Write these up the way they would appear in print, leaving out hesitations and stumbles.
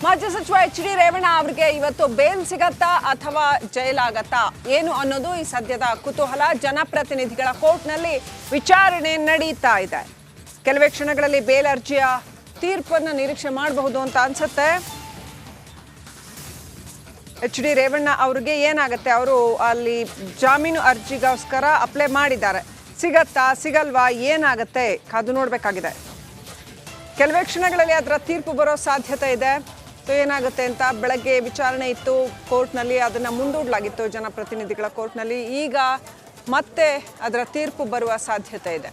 ಮಾಜಿ ಸಚಿವ ಎಚ್.ಡಿ. ರೇವಣ್ಣ ಅವರಿಗೆ ಇವತ್ತು ಬೇಲ್ ಸಿಗತ್ತಾ ಅಥವಾ ಜೈಲಾಗತ್ತಾ ಏನು ಅನ್ನೋದು ಈ ಸದ್ಯದ ಕುತೂಹಲ. ಜನಪ್ರತಿನಿಧಿಗಳ ಕೋರ್ಟ್ನಲ್ಲಿ ವಿಚಾರಣೆ ನಡೀತಾ ಇದೆ. ಕೆಲವೇ ಕ್ಷಣಗಳಲ್ಲಿ ಬೇಲ್ ಅರ್ಜಿಯ ತೀರ್ಪನ್ನು ನಿರೀಕ್ಷೆ ಮಾಡಬಹುದು ಅಂತ ಅನ್ಸುತ್ತೆ. ಎಚ್.ಡಿ. ರೇವಣ್ಣ ಅವರಿಗೆ ಏನಾಗುತ್ತೆ, ಅವರು ಅಲ್ಲಿ ಜಾಮೀನು ಅರ್ಜಿಗೋಸ್ಕರ ಅಪ್ಲೈ ಮಾಡಿದ್ದಾರೆ. ಸಿಗತ್ತಾ ಸಿಗಲ್ವಾ ಏನಾಗುತ್ತೆ ಕಾದು ನೋಡಬೇಕಾಗಿದೆ. ಕೆಲವೇ ಕ್ಷಣಗಳಲ್ಲಿ ಅದರ ತೀರ್ಪು ಬರೋ ಸಾಧ್ಯತೆ ಇದೆ. ಸೊ ಏನಾಗುತ್ತೆ ಅಂತ ಬೆಳಗ್ಗೆ ವಿಚಾರಣೆ ಇತ್ತು ಕೋರ್ಟ್ನಲ್ಲಿ, ಅದನ್ನು ಮುಂದೂಡಲಾಗಿತ್ತು ಜನಪ್ರತಿನಿಧಿಗಳ ಕೋರ್ಟ್ನಲ್ಲಿ. ಈಗ ಮತ್ತೆ ಅದರ ತೀರ್ಪು ಬರುವ ಸಾಧ್ಯತೆ ಇದೆ.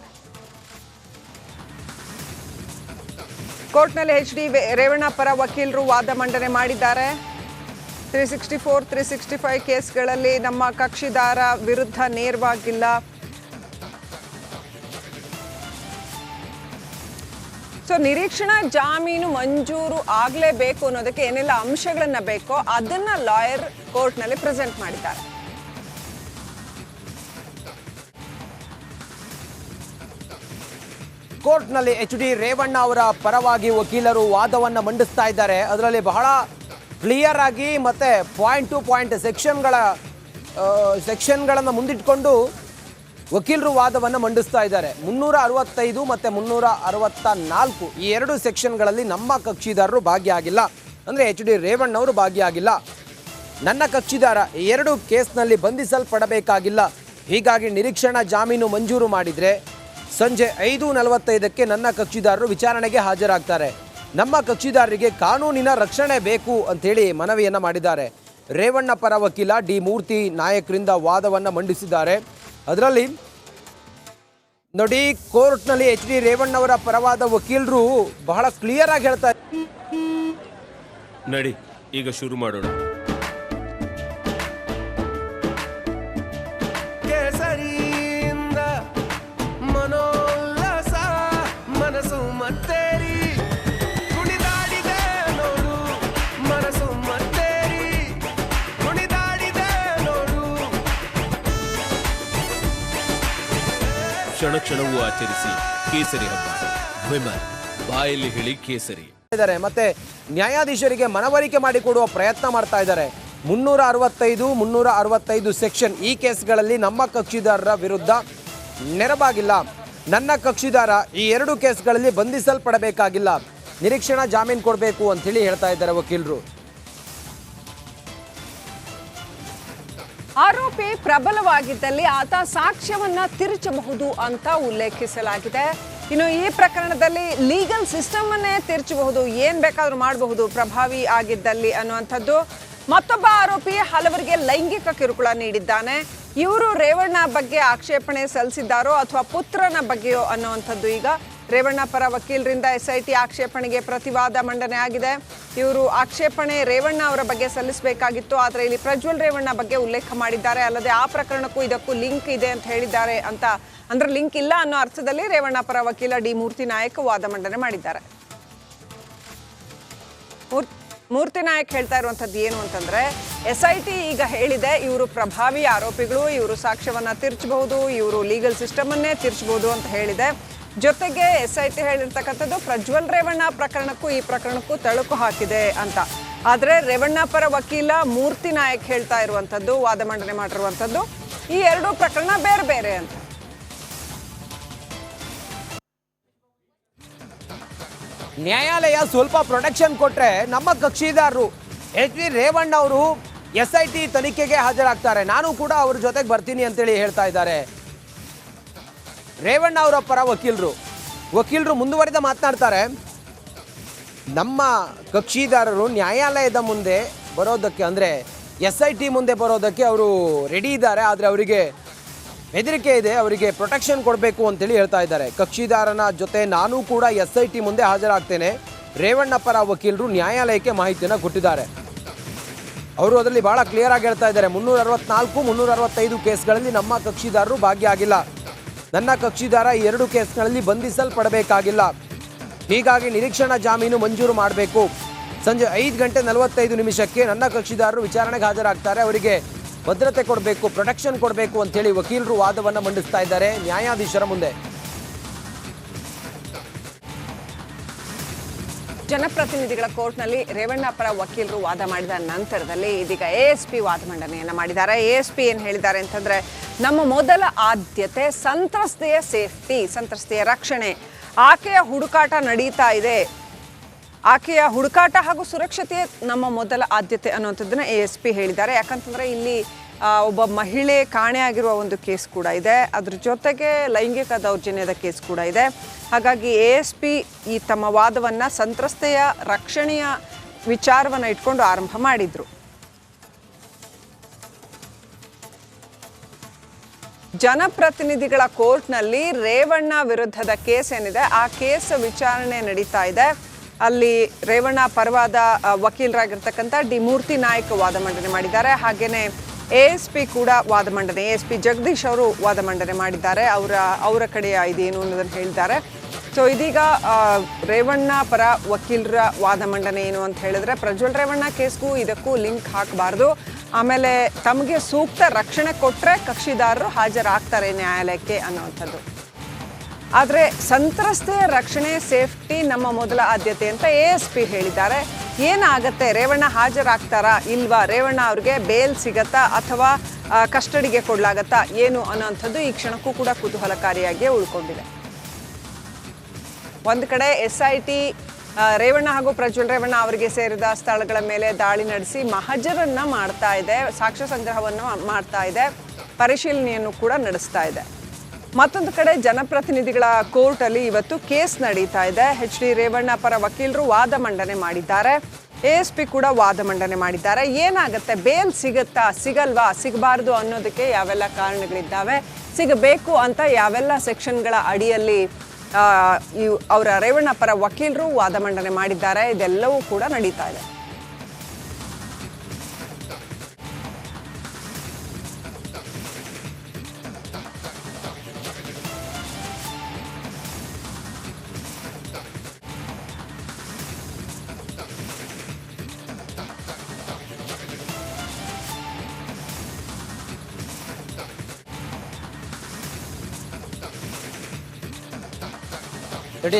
ಕೋರ್ಟ್ನಲ್ಲಿ ಎಚ್.ಡಿ. ರೇವಣ್ಣ ಪರ ವಕೀಲರು ವಾದ ಮಂಡನೆ ಮಾಡಿದ್ದಾರೆ. 364, 365 ಕೇಸ್ಗಳಲ್ಲಿ ನಮ್ಮ ಕಕ್ಷಿದಾರ ವಿರುದ್ಧ ನೇರವಾಗಿಲ್ಲ. ಸೊ ನಿರೀಕ್ಷಣಾ ಜಾಮೀನು ಮಂಜೂರು ಆಗಲೇಬೇಕು ಅನ್ನೋದಕ್ಕೆ ಏನೆಲ್ಲ ಅಂಶಗಳನ್ನ ಬೇಕೋ ಅದನ್ನ ಲಾಯರ್ ಕೋರ್ಟ್ನಲ್ಲಿ ಪ್ರೆಸೆಂಟ್ ಮಾಡಿದ್ದಾರೆ. ಕೋರ್ಟ್ನಲ್ಲಿ ಎಚ್.ಡಿ. ರೇವಣ್ಣ ಅವರ ಪರವಾಗಿ ವಕೀಲರು ವಾದವನ್ನು ಮಂಡಿಸ್ತಾ ಇದ್ದಾರೆ. ಅದರಲ್ಲಿ ಬಹಳ ಕ್ಲಿಯರ್ ಆಗಿ ಮತ್ತೆ ಪಾಯಿಂಟ್ ಟು ಪಾಯಿಂಟ್ ಸೆಕ್ಷನ್ಗಳನ್ನು ಮುಂದಿಟ್ಕೊಂಡು ವಕೀಲರು ವಾದವನ್ನು ಮಂಡಿಸ್ತಾ ಇದ್ದಾರೆ. 365 ಮತ್ತು 364 ಈ ಎರಡು ಸೆಕ್ಷನ್ಗಳಲ್ಲಿ ನಮ್ಮ ಕಕ್ಷಿದಾರರು ಭಾಗಿಯಾಗಿಲ್ಲ. ಅಂದರೆ ಎಚ್.ಡಿ. ರೇವಣ್ಣ ಅವರು ಭಾಗಿಯಾಗಿಲ್ಲ. ನನ್ನ ಕಕ್ಷಿದಾರ ಈ ಎರಡು ಕೇಸ್ನಲ್ಲಿ ಬಂಧಿಸಲ್ಪಡಬೇಕಾಗಿಲ್ಲ. ಹೀಗಾಗಿ ನಿರೀಕ್ಷಣಾ ಜಾಮೀನು ಮಂಜೂರು ಮಾಡಿದರೆ ಸಂಜೆ 5:45ಕ್ಕೆ ನನ್ನ ಕಕ್ಷಿದಾರರು ವಿಚಾರಣೆಗೆ ಹಾಜರಾಗ್ತಾರೆ. ನಮ್ಮ ಕಕ್ಷಿದಾರರಿಗೆ ಕಾನೂನಿನ ರಕ್ಷಣೆ ಬೇಕು ಅಂಥೇಳಿ ಮನವಿಯನ್ನು ಮಾಡಿದ್ದಾರೆ. ರೇವಣ್ಣ ಪರ ವಕೀಲ ಡಿ ಮೂರ್ತಿ ನಾಯಕ್ರಿಂದ ವಾದವನ್ನು ಮಂಡಿಸಿದ್ದಾರೆ. ಅದರಲ್ಲಿ ನೋಡಿ, ಕೋರ್ಟ್ನಲ್ಲಿ ಎಚ್.ಡಿ. ರೇವಣ್ಣ ಅವರ ಪರವಾದ ವಕೀಲರು ಬಹಳ ಕ್ಲಿಯರ್ ಆಗಿ ಹೇಳ್ತಾರೆ. ನಡಿ ಈಗ ಶುರು ಮಾಡೋಣ. ಕೇಸರಿಯಿಂದ ಮನೋಲ್ಲಾಸ ಮನಸ್ಸು ಮತ್ತೇರಿ ಕುಣಿದಾಡಿದೆ ನೋಡು, ಮನಸ್ಸು ಮತ್ತೇರಿ ಕುಣಿದಾಡಿದೆ ನೋಡು. ಕ್ಷಣ ಕ್ಷಣವೂ ಆಚರಿಸಿ ಕೇಸರಿ ಹಬ್ಬ. ವಿಮಲ್ ಬಾಯಲ್ಲಿ ಹೇಳಿ ಕೇಸರಿ. ಮತ್ತೆ ನ್ಯಾಯಾಧೀಶರಿಗೆ ಮನವರಿಕೆ ಮಾಡಿಕೊಡುವ ಪ್ರಯತ್ನ ಮಾಡ್ತಾ ಇದ್ದಾರೆ. 365, 365 ಸೆಕ್ಷನ್ ಈ ಕೇಸ್ಗಳಲ್ಲಿ ನಮ್ಮ ಕಕ್ಷಿದಾರರ ವಿರುದ್ಧ ನೆರವಾಗಿಲ್ಲ. ನನ್ನ ಕಕ್ಷಿದಾರ ಈ ಎರಡು ಕೇಸ್ಗಳಲ್ಲಿ ಬಂಧಿಸಲ್ಪಡಬೇಕಾಗಿಲ್ಲ. ನಿರೀಕ್ಷಣಾ ಜಾಮೀನು ಕೊಡಬೇಕು ಅಂಥೇಳಿ ಹೇಳ್ತಾ ಇದ್ದಾರೆ ವಕೀಲರು. ಆರೋಪಿ ಪ್ರಬಲವಾಗಿದ್ದಲ್ಲಿ ಆತ ಸಾಕ್ಷ್ಯವನ್ನ ತಿರುಚಬಹುದು ಅಂತ ಉಲ್ಲೇಖಿಸಲಾಗಿದೆ. ಇನ್ನು ಈ ಪ್ರಕರಣದಲ್ಲಿ ಲೀಗಲ್ ಸಿಸ್ಟಮ್ ಅನ್ನೇ ತಿರುಚಬಹುದು, ಏನ್ ಬೇಕಾದ್ರೂ ಮಾಡಬಹುದು ಪ್ರಭಾವಿ ಆಗಿದ್ದಲ್ಲಿ ಅನ್ನುವಂಥದ್ದು. ಮತ್ತೊಬ್ಬ ಆರೋಪಿ ಹಲವರಿಗೆ ಲೈಂಗಿಕ ಕಿರುಕುಳ ನೀಡಿದ್ದಾನೆ. ಇವರು ರೇವಣ್ಣ ಬಗ್ಗೆ ಆಕ್ಷೇಪಣೆ ಸಲ್ಲಿಸಿದ್ದಾರೋ ಅಥವಾ ಪುತ್ರನ ಬಗ್ಗೆಯೋ ಅನ್ನುವಂಥದ್ದು ಈಗ ರೇವಣ್ಣ ಪರ ವಕೀಲರಿಂದ ಎಸ್ಐಟಿ ಆಕ್ಷೇಪಣೆಗೆ ಪ್ರತಿವಾದ ಮಂಡನೆ ಆಗಿದೆ. ಇವರು ಆಕ್ಷೇಪಣೆ ರೇವಣ್ಣ ಅವರ ಬಗ್ಗೆ ಸಲ್ಲಿಸಬೇಕಾಗಿತ್ತು, ಆದರೆ ಇಲ್ಲಿ ಪ್ರಜ್ವಲ್ ರೇವಣ್ಣ ಬಗ್ಗೆ ಉಲ್ಲೇಖ ಮಾಡಿದ್ದಾರೆ. ಅಲ್ಲದೆ ಆ ಪ್ರಕರಣಕ್ಕೂ ಇದಕ್ಕೂ ಲಿಂಕ್ ಇದೆ ಅಂತ ಹೇಳಿದ್ದಾರೆ ಅಂತ, ಅಂದ್ರೆ ಲಿಂಕ್ ಇಲ್ಲ ಅನ್ನೋ ಅರ್ಥದಲ್ಲಿ ರೇವಣ್ಣ ಪರ ವಕೀಲ ಡಿ ಮೂರ್ತಿ ನಾಯಕ್ ವಾದ ಮಂಡನೆ ಮಾಡಿದ್ದಾರೆ. ಮೂರ್ತಿ ನಾಯಕ್ ಹೇಳ್ತಾ ಇರುವಂಥದ್ದು ಏನು ಅಂತಂದ್ರೆ, ಎಸ್ಐಟಿ ಈಗ ಹೇಳಿದೆ ಇವರು ಪ್ರಭಾವಿ ಆರೋಪಿಗಳು, ಇವರು ಸಾಕ್ಷ್ಯವನ್ನ ತಿರ್ಚಬಹುದು, ಇವರು ಲೀಗಲ್ ಸಿಸ್ಟಮ್ ಅನ್ನೇ ತಿರ್ಚಬಹುದು ಅಂತ ಹೇಳಿದೆ. ಜೊತೆಗೆ ಎಸ್ಐಟಿ ಹೇಳಿರ್ತಕ್ಕಂಥದ್ದು ಪ್ರಜ್ವಲ್ ರೇವಣ್ಣ ಪ್ರಕರಣಕ್ಕೂ ಈ ಪ್ರಕರಣಕ್ಕೂ ತಳುಕು ಹಾಕಿದೆ ಅಂತ. ಆದರೆ ರೇವಣ್ಣ ಪರ ವಕೀಲ ಮೂರ್ತಿ ನಾಯಕ್ ಹೇಳ್ತಾ ಇರುವಂಥದ್ದು, ವಾದ ಮಂಡನೆ ಮಾಡಿರುವಂಥದ್ದು, ಈ ಎರಡೂ ಪ್ರಕರಣ ಬೇರೆ ಬೇರೆ ಅಂತ. ನ್ಯಾಯಾಲಯ ಸ್ವಲ್ಪ ಪ್ರೊಟೆಕ್ಷನ್ ಕೊಟ್ಟರೆ ನಮ್ಮ ಕಕ್ಷಿದಾರರು ಎಚ್.ಡಿ. ರೇವಣ್ಣ ಅವರು ಎಸ್ಐಟಿ ತನಿಖೆಗೆ ಹಾಜರಾಗ್ತಾರೆ. ನಾನು ಕೂಡ ಅವ್ರ ಜೊತೆಗೆ ಬರ್ತೀನಿ ಅಂತೇಳಿ ಹೇಳ್ತಾ ಇದ್ದಾರೆ ರೇವಣ್ಣ ಅವರ ಪರ ವಕೀಲರು ಮುಂದುವರಿದ ಮಾತನಾಡ್ತಾರೆ. ನಮ್ಮ ಕಕ್ಷಿದಾರರು ನ್ಯಾಯಾಲಯದ ಮುಂದೆ ಬರೋದಕ್ಕೆ, ಅಂದರೆ ಎಸ್ಐಟಿ ಮುಂದೆ ಬರೋದಕ್ಕೆ ಅವರು ರೆಡಿ ಇದ್ದಾರೆ. ಆದರೆ ಅವರಿಗೆ ಹೆದರಿಕೆ ಇದೆ, ಅವರಿಗೆ ಪ್ರೊಟೆಕ್ಷನ್ ಕೊಡಬೇಕು ಅಂತೇಳಿ ಹೇಳ್ತಾ ಇದ್ದಾರೆ. ಕಕ್ಷಿದಾರನ ಜೊತೆ ನಾನು ಕೂಡ ಎಸ್ಐಟಿ ಮುಂದೆ ಹಾಜರಾಗ್ತೇನೆ. ರೇವಣ್ಣ ಪರ ವಕೀಲರು ನ್ಯಾಯಾಲಯಕ್ಕೆ ಮಾಹಿತಿಯನ್ನು ಕೊಟ್ಟಿದ್ದಾರೆ. ಅವರು ಅದರಲ್ಲಿ ಬಹಳ ಕ್ಲಿಯರ್ ಆಗಿ ಹೇಳ್ತಾ ಇದ್ದಾರೆ, 364, 365 ಕೇಸ್ಗಳಲ್ಲಿ ನಮ್ಮ ಕಕ್ಷಿದಾರರು ಭಾಗಿಯಾಗಿಲ್ಲ. ನನ್ನ ಕಕ್ಷಿದಾರ ಈ ಎರಡು ಕೇಸ್ಗಳಲ್ಲಿ ಬಂಧಿಸಲ್ಪಡಬೇಕಾಗಿಲ್ಲ. ಹೀಗಾಗಿ ನಿರೀಕ್ಷಣಾ ಜಾಮೀನು ಮಂಜೂರು ಮಾಡಬೇಕು. ಸಂಜೆ 5:45 ನನ್ನ ಕಕ್ಷಿದಾರರು ವಿಚಾರಣೆಗೆ ಹಾಜರಾಗ್ತಾರೆ. ಅವರಿಗೆ ಭದ್ರತೆ ಕೊಡಬೇಕು, ಪ್ರೊಟೆಕ್ಷನ್ ಕೊಡಬೇಕು ಅಂತೇಳಿ ವಕೀಲರು ವಾದವನ್ನು ಮಂಡಿಸ್ತಾ ಇದ್ದಾರೆ ನ್ಯಾಯಾಧೀಶರ ಮುಂದೆ. ಜನಪ್ರತಿನಿಧಿಗಳ ಕೋರ್ಟ್ನಲ್ಲಿ ರೇವಣ್ಣ ಪರ ವಕೀಲರು ವಾದ ಮಾಡಿದ ನಂತರದಲ್ಲಿ ಇದೀಗ ASP ವಾದ ಮಂಡನೆಯನ್ನು ಮಾಡಿದ್ದಾರೆ. ASP ಏನು ಹೇಳಿದ್ದಾರೆ ಅಂತಂದರೆ, ನಮ್ಮ ಮೊದಲ ಆದ್ಯತೆ ಸಂತ್ರಸ್ತೆಯ ಸೇಫ್ಟಿ, ಸಂತ್ರಸ್ತೆಯ ರಕ್ಷಣೆ, ಆಕೆಯ ಹುಡುಕಾಟ ನಡೀತಾ ಇದೆ, ಆಕೆಯ ಹುಡುಕಾಟ ಹಾಗೂ ಸುರಕ್ಷತೆ ನಮ್ಮ ಮೊದಲ ಆದ್ಯತೆ ಅನ್ನುವಂಥದ್ದನ್ನು ASP ಹೇಳಿದ್ದಾರೆ. ಯಾಕಂತಂದರೆ ಇಲ್ಲಿ ಒಬ್ಬ ಮಹಿಳೆ ಕಾಣೆಯಾಗಿರುವ ಒಂದು ಕೇಸ್ ಕೂಡ ಇದೆ, ಅದ್ರ ಜೊತೆಗೆ ಲೈಂಗಿಕ ದೌರ್ಜನ್ಯದ ಕೇಸ್ ಕೂಡ ಇದೆ. ಹಾಗಾಗಿ ASP ಈ ತಮ್ಮ ವಾದವನ್ನು ಸಂತ್ರಸ್ತೆಯ ರಕ್ಷಣೆಯ ವಿಚಾರವನ್ನು ಇಟ್ಕೊಂಡು ಆರಂಭ ಮಾಡಿದ್ರು. ಜನಪ್ರತಿನಿಧಿಗಳ ಕೋರ್ಟ್ನಲ್ಲಿ ರೇವಣ್ಣ ವಿರುದ್ಧದ ಕೇಸ್ ಏನಿದೆ ಆ ಕೇಸ್ ವಿಚಾರಣೆ ನಡೀತಾ ಇದೆ. ಅಲ್ಲಿ ರೇವಣ್ಣ ಪರವಾದ ವಕೀಲರಾಗಿರ್ತಕ್ಕಂಥ ಡಿ ಮೂರ್ತಿ ನಾಯ್ಕ ವಾದ ಮಂಡನೆ ಮಾಡಿದ್ದಾರೆ. ಹಾಗೆಯೇ ASP ಕೂಡ ವಾದ ಮಂಡನೆ, ASP ಜಗದೀಶ್ ಅವರು ವಾದ ಮಂಡನೆ ಮಾಡಿದ್ದಾರೆ. ಅವರ ಕಡೆಯ ಇದೇನು ಅನ್ನೋದನ್ನು ಹೇಳಿದ್ದಾರೆ. ಸೊ ಇದೀಗ ರೇವಣ್ಣ ಪರ ವಕೀಲರ ವಾದ ಮಂಡನೆ ಏನು ಅಂತ ಹೇಳಿದ್ರೆ, ಪ್ರಜ್ವಲ್ ರೇವಣ್ಣ ಕೇಸ್ಗೂ ಇದಕ್ಕೂ ಲಿಂಕ್ ಹಾಕಬಾರ್ದು, ಆಮೇಲೆ ತಮಗೆ ಸೂಕ್ತ ರಕ್ಷಣೆ ಕೊಟ್ಟರೆ ಕಕ್ಷಿದಾರರು ಹಾಜರಾಗ್ತಾರೆ ನ್ಯಾಯಾಲಯಕ್ಕೆ ಅನ್ನೋವಂಥದ್ದು. ಆದರೆ ಸಂತ್ರಸ್ತೆಯ ರಕ್ಷಣೆ, ಸೇಫ್ಟಿ ನಮ್ಮ ಮೊದಲ ಆದ್ಯತೆ ಅಂತ ASP ಹೇಳಿದ್ದಾರೆ. ಏನಾಗತ್ತೆ, ರೇವಣ್ಣ ಹಾಜರಾಗ್ತಾರಾ ಇಲ್ವಾ, ರೇವಣ್ಣ ಅವ್ರಿಗೆ ಬೇಲ್ ಸಿಗತ್ತಾ ಅಥವಾ ಕಸ್ಟಡಿಗೆ ಕೊಡಲಾಗತ್ತಾ ಏನು ಅನ್ನೋಂಥದ್ದು ಈ ಕ್ಷಣಕ್ಕೂ ಕೂಡ ಕುತೂಹಲಕಾರಿಯಾಗಿಯೇ ಉಳ್ಕೊಂಡಿದೆ. ಒಂದು ಕಡೆ SIT ರೇವಣ್ಣ ಹಾಗೂ ಪ್ರಜ್ವಲ್ ರೇವಣ್ಣ ಅವರಿಗೆ ಸೇರಿದ ಸ್ಥಳಗಳ ಮೇಲೆ ದಾಳಿ ನಡೆಸಿ ಮಹಜರನ್ನ ಮಾಡ್ತಾ ಇದೆ, ಸಾಕ್ಷ್ಯ ಸಂಗ್ರಹವನ್ನು ಮಾಡ್ತಾ ಇದೆ, ಪರಿಶೀಲನೆಯನ್ನು ಕೂಡ ನಡೆಸ್ತಾ ಇದೆ. ಮತ್ತೊಂದು ಕಡೆ ಜನಪ್ರತಿನಿಧಿಗಳ ಕೋರ್ಟಲ್ಲಿ ಇವತ್ತು ಕೇಸ್ ನಡೀತಾ ಇದೆ. HD ರೇವಣ್ಣ ಪರ ವಕೀಲರು ವಾದ ಮಂಡನೆ ಮಾಡಿದ್ದಾರೆ, ASP ಕೂಡ ವಾದ ಮಂಡನೆ ಮಾಡಿದ್ದಾರೆ. ಏನಾಗುತ್ತೆ, ಬೇಲ್ ಸಿಗುತ್ತಾ ಸಿಗಲ್ವಾ, ಸಿಗಬಾರ್ದು ಅನ್ನೋದಕ್ಕೆ ಯಾವೆಲ್ಲ ಕಾರಣಗಳಿದ್ದಾವೆ, ಸಿಗಬೇಕು ಅಂತ ಯಾವೆಲ್ಲ ಸೆಕ್ಷನ್ಗಳ ಅಡಿಯಲ್ಲಿ ಅವರ ರೇವಣ್ಣ ಪರ ವಕೀಲರು ವಾದ ಮಂಡನೆ ಮಾಡಿದ್ದಾರೆ, ಇದೆಲ್ಲವೂ ಕೂಡ ನಡೀತಾ ಇದೆ.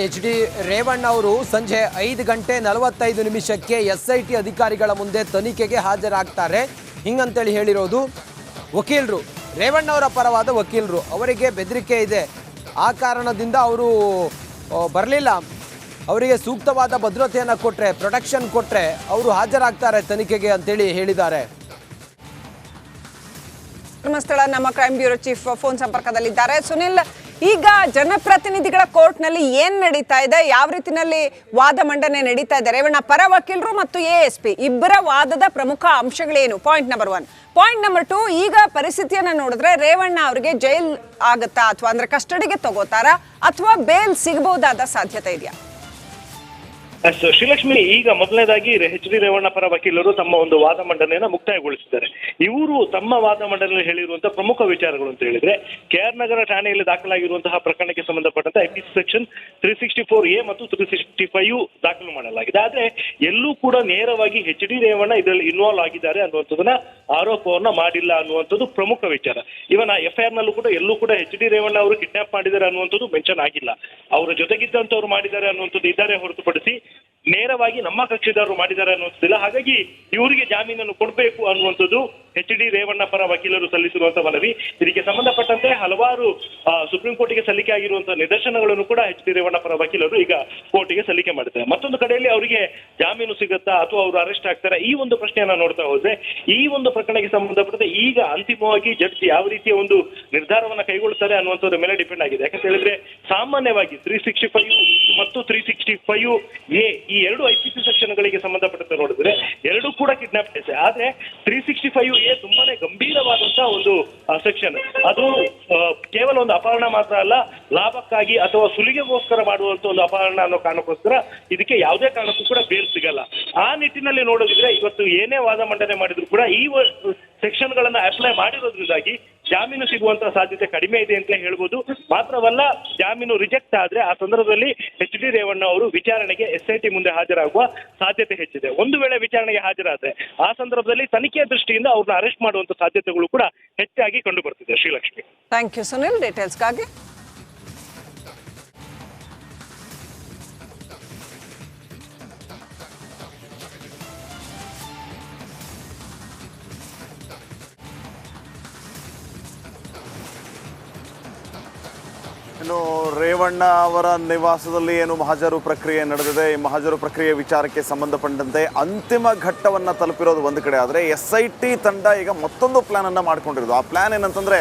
HD ರೇವಣ್ಣ ಅವರು ಸಂಜೆ 5:45 SIT ಅಧಿಕಾರಿಗಳ ಮುಂದೆ ತನಿಖೆಗೆ ಹಾಜರಾಗ್ತಾರೆ ಹಿಂಗಂತೇಳಿ ಹೇಳಿರೋದು ವಕೀಲರು. ರೇವಣ್ಣ ಅವರ ಪರವಾದ ವಕೀಲರು, ಅವರಿಗೆ ಬೆದರಿಕೆ ಇದೆ, ಆ ಕಾರಣದಿಂದ ಅವರು ಬರಲಿಲ್ಲ, ಅವರಿಗೆ ಸೂಕ್ತವಾದ ಭದ್ರತೆಯನ್ನು ಕೊಟ್ಟರೆ, ಪ್ರೊಟೆಕ್ಷನ್ ಕೊಟ್ಟರೆ ಅವರು ಹಾಜರಾಗ್ತಾರೆ ತನಿಖೆಗೆ ಅಂತೇಳಿ ಹೇಳಿದ್ದಾರೆ. ಧರ್ಮಸ್ಥಳ ನಮ್ಮ ಕ್ರೈಮ್ ಬ್ಯೂರೋ ಚೀಫ್ ಫೋನ್ ಸಂಪರ್ಕದಲ್ಲಿದ್ದಾರೆ. ಸುನಿಲ್, ಈಗ ಜನಪ್ರತಿನಿಧಿಗಳ ಕೋರ್ಟ್ನಲ್ಲಿ ಏನ್ ನಡೀತಾ ಇದೆ, ಯಾವ ರೀತಿನಲ್ಲಿ ವಾದ ಮಂಡನೆ ನಡೀತಾ ಇದೆ, ರೇವಣ್ಣ ಪರ ವಕೀಲರು ಮತ್ತು ASP ಇಬ್ಬರ ವಾದದ ಪ್ರಮುಖ ಅಂಶಗಳೇನು? Point number 1. ಪಾಯಿಂಟ್ ನಂಬರ್ 2, ಈಗ ಪರಿಸ್ಥಿತಿಯನ್ನ ನೋಡಿದ್ರೆ ರೇವಣ್ಣ ಅವರಿಗೆ ಜೈಲ್ ಆಗತ್ತಾ ಅಥವಾ ಅಂದ್ರೆ ಕಸ್ಟಡಿಗೆ ತಗೋತಾರಾ ಅಥವಾ ಬೇಲ್ ಸಿಗಬಹುದಾದ ಸಾಧ್ಯತೆ ಇದೆಯಾ? ಶ್ರೀಲಕ್ಷ್ಮಿ, ಈಗ ಮೊದಲನೇದಾಗಿ HD ರೇವಣ್ಣ ಪರ ವಕೀಲರು ತಮ್ಮ ಒಂದು ವಾದ ಮಂಡನೆಯನ್ನ ಮುಕ್ತಾಯಗೊಳಿಸಿದ್ದಾರೆ. ಇವರು ತಮ್ಮ ವಾದ ಮಂಡನೆಯಲ್ಲಿ ಹೇಳಿರುವಂತಹ ಪ್ರಮುಖ ವಿಚಾರಗಳು ಅಂತ ಹೇಳಿದ್ರೆ, KR ನಗರ ಠಾಣೆಯಲ್ಲಿ ದಾಖಲಾಗಿರುವಂತಹ ಪ್ರಕರಣಕ್ಕೆ ಸಂಬಂಧಪಟ್ಟಂತೆ IPC ಸೆಕ್ಷನ್ 364A ಮತ್ತು 365 ದಾಖಲು ಮಾಡಲಾಗಿದೆ. ಆದ್ರೆ ಎಲ್ಲೂ ಕೂಡ ನೇರವಾಗಿ HD ರೇವಣ್ಣ ಇದರಲ್ಲಿ ಇನ್ವಾಲ್ವ್ ಆಗಿದ್ದಾರೆ ಅನ್ನುವಂಥದ್ದನ್ನ ಆರೋಪವನ್ನ ಮಾಡಿಲ್ಲ ಅನ್ನುವಂಥದ್ದು ಪ್ರಮುಖ ವಿಚಾರ. ಇವನ FIR ನಲ್ಲೂ ಕೂಡ ಎಲ್ಲೂ ಕೂಡ HD ರೇವಣ್ಣ ಅವರು ಕಿಡ್ನಾಪ್ ಮಾಡಿದ್ದಾರೆ ಅನ್ನುವಂಥದ್ದು ಮೆನ್ಷನ್ ಆಗಿಲ್ಲ. ಅವರ ಜೊತೆಗಿದ್ದಂಥವ್ರು ಮಾಡಿದ್ದಾರೆ ಅನ್ನುವಂಥದ್ದು ಇದ್ದಾರೆ ಹೊರತುಪಡಿಸಿ ನೇರವಾಗಿ ನಮ್ಮ ಕಕ್ಷಿದಾರರು ಮಾಡಿದ್ದಾರೆ ಅನ್ನುವಂಥದ್ದಿಲ್ಲ. ಹಾಗಾಗಿ ಇವರಿಗೆ ಜಾಮೀನನ್ನು ಕೊಡಬೇಕು ಅನ್ನುವಂಥದ್ದು HD ರೇವಣ್ಣ ಪರ ವಕೀಲರು ಸಲ್ಲಿಸಿರುವಂತಹ ಮನವಿ. ಇದಕ್ಕೆ ಸಂಬಂಧಪಟ್ಟಂತೆ ಹಲವಾರು ಸುಪ್ರೀಂ ಕೋರ್ಟಿಗೆ ಸಲ್ಲಿಕೆ ಆಗಿರುವಂತಹ ನಿದರ್ಶನಗಳನ್ನು ಕೂಡ HD ರೇವಣ್ಣ ಪರ ವಕೀಲರು ಈಗ ಕೋರ್ಟಿಗೆ ಸಲ್ಲಿಕೆ ಮಾಡಿದ್ದಾರೆ. ಮತ್ತೊಂದು ಕಡೆಯಲ್ಲಿ ಅವರಿಗೆ ಜಾಮೀನು ಸಿಗುತ್ತಾ ಅಥವಾ ಅವರು ಅರೆಸ್ಟ್ ಆಗ್ತಾರೆ, ಈ ಒಂದು ಪ್ರಶ್ನೆಯನ್ನ ನೋಡ್ತಾ ಹೋದ್ರೆ ಈ ಒಂದು ಪ್ರಕರಣಕ್ಕೆ ಸಂಬಂಧಪಟ್ಟಂತೆ ಈಗ ಅಂತಿಮವಾಗಿ ಜಡ್ಜ್ ಯಾವ ರೀತಿಯ ಒಂದು ನಿರ್ಧಾರವನ್ನ ಕೈಗೊಳ್ಳುತ್ತಾರೆ ಅನ್ನುವಂಥದ್ರ ಮೇಲೆ ಡಿಪೆಂಡ್ ಆಗಿದೆ. ಯಾಕಂತ ಹೇಳಿದ್ರೆ ಸಾಮಾನ್ಯವಾಗಿ 365 ಮತ್ತು 365A ಈ ಎರಡು IPC ಸೆಕ್ಷನ್ಗಳಿಗೆ ಸಂಬಂಧಪಟ್ಟಂತೆ ನೋಡಿದ್ರೆ ಎರಡೂ ಕೂಡ ಕಿಡ್ನಾಪ್ ಕೇಸ್. ಆದ್ರೆ 365A ತುಂಬಾನೇ ಗಂಭೀರವಾದಂತಹ ಒಂದು ಸೆಕ್ಷನ್. ಅದು ಕೇವಲ ಒಂದು ಅಪಹರಣ ಮಾತ್ರ ಅಲ್ಲ, ಲಾಭಕ್ಕಾಗಿ ಅಥವಾ ಸುಲಿಗೆಗೋಸ್ಕರ ಮಾಡುವಂತ ಒಂದು ಅಪಹರಣ ಅನ್ನೋ ಕಾರಣಕ್ಕೋಸ್ಕರ ಇದಕ್ಕೆ ಯಾವುದೇ ಕಾರಣಕ್ಕೂ ಕೂಡ ಬೇಲ್ ಸಿಗಲ್ಲ. ಆ ನಿಟ್ಟಿನಲ್ಲಿ ನೋಡೋದಿದ್ರೆ ಇವತ್ತು ಏನೇ ವಾದ ಮಂಡನೆ ಮಾಡಿದ್ರು ಕೂಡ ಈ ಸೆಕ್ಷನ್ ಗಳನ್ನ ಅಪ್ಲೈ ಮಾಡಿರೋದ್ರಿಂದಾಗಿ ಜಾಮೀನು ಸಿಗುವಂತಹ ಸಾಧ್ಯತೆ ಕಡಿಮೆ ಇದೆ ಅಂತ ಹೇಳ್ಬೋದು. ಮಾತ್ರವಲ್ಲ, ಜಾಮೀನು ರಿಜೆಕ್ಟ್ ಆದ್ರೆ ಆ ಸಂದರ್ಭದಲ್ಲಿ HD ರೇವಣ್ಣ ಅವರು ವಿಚಾರಣೆಗೆ SIT ಮುಂದೆ ಹಾಜರಾಗುವ ಸಾಧ್ಯತೆ ಹೆಚ್ಚಿದೆ. ಒಂದು ವೇಳೆ ವಿಚಾರಣೆಗೆ ಹಾಜರಾದ್ರೆ ಆ ಸಂದರ್ಭದಲ್ಲಿ ತನಿಖೆಯ ದೃಷ್ಟಿಯಿಂದ ಅವ್ರನ್ನ ಅರೆಸ್ಟ್ ಮಾಡುವಂತ ಸಾಧ್ಯತೆಗಳು ಕೂಡ ಹೆಚ್ಚಾಗಿ ಕಂಡು ಬರ್ತಿದೆ. ಶ್ರೀಲಕ್ಷ್ಮಿ, ಥ್ಯಾಂಕ್ ಯು ಸುನಿಲ್ ಡೀಟೇಲ್ಸ್ಗಾಗಿ. ಇನ್ನು ರೇವಣ್ಣ ಅವರ ನಿವಾಸದಲ್ಲಿ ಏನು ಮಹಜರು ಪ್ರಕ್ರಿಯೆ ನಡೆದಿದೆ, ಈ ಮಹಜರು ಪ್ರಕ್ರಿಯೆ ವಿಚಾರಕ್ಕೆ ಸಂಬಂಧಪಟ್ಟಂತೆ ಅಂತಿಮ ಘಟ್ಟವನ್ನು ತಲುಪಿರೋದು ಒಂದು ಕಡೆ ಆದರೆ SIT ತಂಡ ಈಗ ಮತ್ತೊಂದು ಪ್ಲ್ಯಾನನ್ನು ಮಾಡ್ಕೊಂಡಿರೋದು. ಆ ಪ್ಲ್ಯಾನ್ ಏನಂತಂದರೆ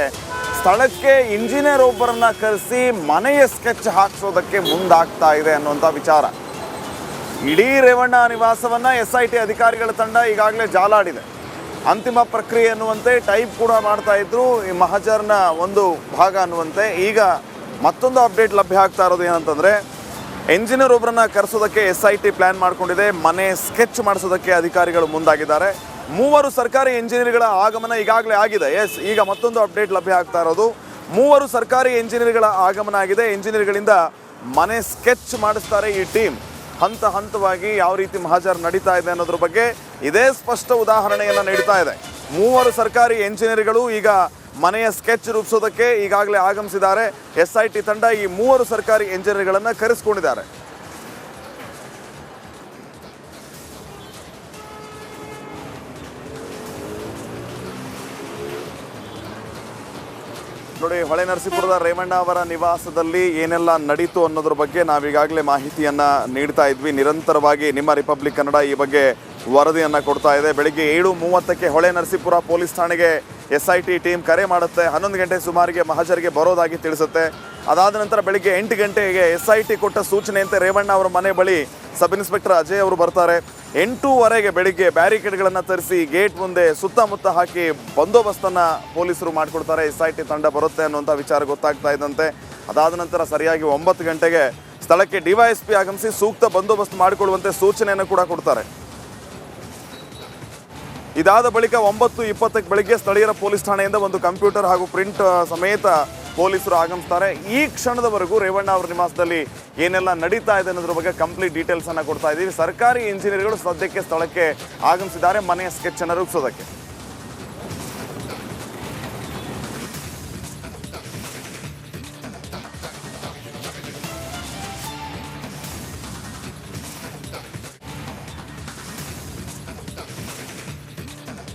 ಸ್ಥಳಕ್ಕೆ ಇಂಜಿನಿಯರ್ ಒಬ್ಬರನ್ನ ಕರೆಸಿ ಮನೆಯ ಸ್ಕೆಚ್ ಹಾಕಿಸೋದಕ್ಕೆ ಮುಂದಾಗ್ತಾ ಇದೆ ಅನ್ನುವಂಥ ವಿಚಾರ. ಇಡೀ ರೇವಣ್ಣ ನಿವಾಸವನ್ನು SIT ಅಧಿಕಾರಿಗಳ ತಂಡ ಈಗಾಗಲೇ ಜಾಲಾಡಿದೆ. ಅಂತಿಮ ಪ್ರಕ್ರಿಯೆ ಅನ್ನುವಂತೆ ಟೈಪ್ ಕೂಡ ಮಾಡ್ತಾ ಇದ್ರು, ಈ ಮಹಜರ್ನ ಒಂದು ಭಾಗ ಅನ್ನುವಂತೆ. ಈಗ ಮತ್ತೊಂದು ಅಪ್ಡೇಟ್ ಲಭ್ಯ ಆಗ್ತಾ ಇರೋದು ಏನಂತಂದರೆ ಎಂಜಿನಿಯರ್ ಒಬ್ಬರನ್ನ ಕರೆಸೋದಕ್ಕೆ SIT ಪ್ಲ್ಯಾನ್ ಮಾಡಿಕೊಂಡಿದೆ. ಮನೆ ಸ್ಕೆಚ್ ಮಾಡಿಸೋದಕ್ಕೆ ಅಧಿಕಾರಿಗಳು ಮುಂದಾಗಿದ್ದಾರೆ. 3 ಸರ್ಕಾರಿ ಎಂಜಿನಿಯರ್ಗಳ ಆಗಮನ ಈಗಾಗಲೇ ಆಗಿದೆ. ಈಗ ಮತ್ತೊಂದು ಅಪ್ಡೇಟ್ ಲಭ್ಯ ಆಗ್ತಾ ಇರೋದು 3 ಸರ್ಕಾರಿ ಎಂಜಿನಿಯರ್ಗಳ ಆಗಮನ ಆಗಿದೆ. ಎಂಜಿನಿಯರ್ಗಳಿಂದ ಮನೆ ಸ್ಕೆಚ್ ಮಾಡಿಸ್ತಾರೆ ಈ ಟೀಮ್. ಹಂತ ಹಂತವಾಗಿ ಯಾವ ರೀತಿ ಮಹಜರ್ ನಡೀತಾ ಇದೆ ಅನ್ನೋದ್ರ ಬಗ್ಗೆ ಇದೇ ಸ್ಪಷ್ಟ ಉದಾಹರಣೆಯನ್ನು ನೀಡ್ತಾ ಇದೆ. 3 ಸರ್ಕಾರಿ ಎಂಜಿನಿಯರ್ಗಳು ಈಗ ಮನೆಯ ಸ್ಕೆಚ್ ರೂಪಿಸೋದಕ್ಕೆ ಈಗಾಗಲೇ ಆಗಮಿಸಿದ್ದಾರೆ. SIT ತಂಡ ಈ 3 ಸರ್ಕಾರಿ ಎಂಜಿನಿಯರ್ಗಳನ್ನು ಕರೆಸಿಕೊಂಡಿದ್ದಾರೆ. ನೋಡಿ, ಹೊಳೆನರಸೀಪುರದ ರೇವಣ್ಣ ಅವರ ನಿವಾಸದಲ್ಲಿ ಏನೆಲ್ಲ ನಡೀತು ಅನ್ನೋದ್ರ ಬಗ್ಗೆ ನಾವೀಗಾಗಲೇ ಮಾಹಿತಿಯನ್ನು ನೀಡ್ತಾ ಇದ್ವಿ. ನಿರಂತರವಾಗಿ ನಿಮ್ಮ ರಿಪಬ್ಲಿಕ್ ಕನ್ನಡ ಈ ಬಗ್ಗೆ ವರದಿಯನ್ನು ಕೊಡ್ತಾ ಇದೆ. ಬೆಳಿಗ್ಗೆ 7:30ಕ್ಕೆ ಹೊಳೆನರಸೀಪುರ ಪೊಲೀಸ್ ಠಾಣೆಗೆ SIT ಟೀಮ್ ಕರೆ ಮಾಡುತ್ತೆ. 11 ಗಂಟೆ ಸುಮಾರಿಗೆ ಮಹಜರಿಗೆ ಬರೋದಾಗಿ ತಿಳಿಸುತ್ತೆ. ಅದಾದ ನಂತರ ಬೆಳಿಗ್ಗೆ 8 ಗಂಟೆಗೆ SIT ಕೊಟ್ಟ ಸೂಚನೆಯಂತೆ ರೇವಣ್ಣ ಅವರ ಮನೆ ಬಳಿ ಸಬ್ ಇನ್ಸ್ಪೆಕ್ಟರ್ ಅಜಯ್ ಅವರು ಬರ್ತಾರೆ. 8:15ಗೆ ಬೆಳಿಗ್ಗೆ ಬ್ಯಾರಿಕೇಡ್ಗಳನ್ನು ತರಿಸಿ ಗೇಟ್ ಮುಂದೆ ಸುತ್ತಮುತ್ತ ಹಾಕಿ ಬಂದೋಬಸ್ತನ್ನು ಪೊಲೀಸರು ಮಾಡಿಕೊಡ್ತಾರೆ. SIT ತಂಡ ಬರುತ್ತೆ ಅನ್ನುವಂಥ ವಿಚಾರ ಗೊತ್ತಾಗ್ತಾ ಇದ್ದಂತೆ ಅದಾದ ನಂತರ ಸರಿಯಾಗಿ 9 ಗಂಟೆಗೆ ಸ್ಥಳಕ್ಕೆ DYSP ಆಗಮಿಸಿ ಸೂಕ್ತ ಬಂದೋಬಸ್ತ್ ಮಾಡಿಕೊಳ್ಳುವಂತೆ ಸೂಚನೆಯನ್ನು ಕೂಡ ಕೊಡ್ತಾರೆ. ಇದಾದ ಬಳಿಕ 9:20ಕ್ಕೆ ಬೆಳಿಗ್ಗೆ ಸ್ಥಳೀಯರ ಪೊಲೀಸ್ ಠಾಣೆಯಿಂದ ಒಂದು ಕಂಪ್ಯೂಟರ್ ಹಾಗೂ ಪ್ರಿಂಟ್ ಸಮೇತ ಪೊಲೀಸರು ಆಗಮಿಸ್ತಾರೆ. ಈ ಕ್ಷಣದವರೆಗೂ ರೇವಣ್ಣ ಅವರ ನಿವಾಸದಲ್ಲಿ ಏನೆಲ್ಲ ನಡೀತಾ ಇದೆ ಅನ್ನೋದ್ರ ಬಗ್ಗೆ ಕಂಪ್ಲೀಟ್ ಡೀಟೇಲ್ಸ್ ಅನ್ನು ಕೊಡ್ತಾ ಇದ್ದೀವಿ. ಸರ್ಕಾರಿ ಇಂಜಿನಿಯರ್ಗಳು ಸದ್ಯಕ್ಕೆ ಸ್ಥಳಕ್ಕೆ ಆಗಮಿಸಿದ್ದಾರೆ ಮನೆಯ ಸ್ಕೆಚ್ ಅನ್ನು ರೂಪಿಸೋದಕ್ಕೆ.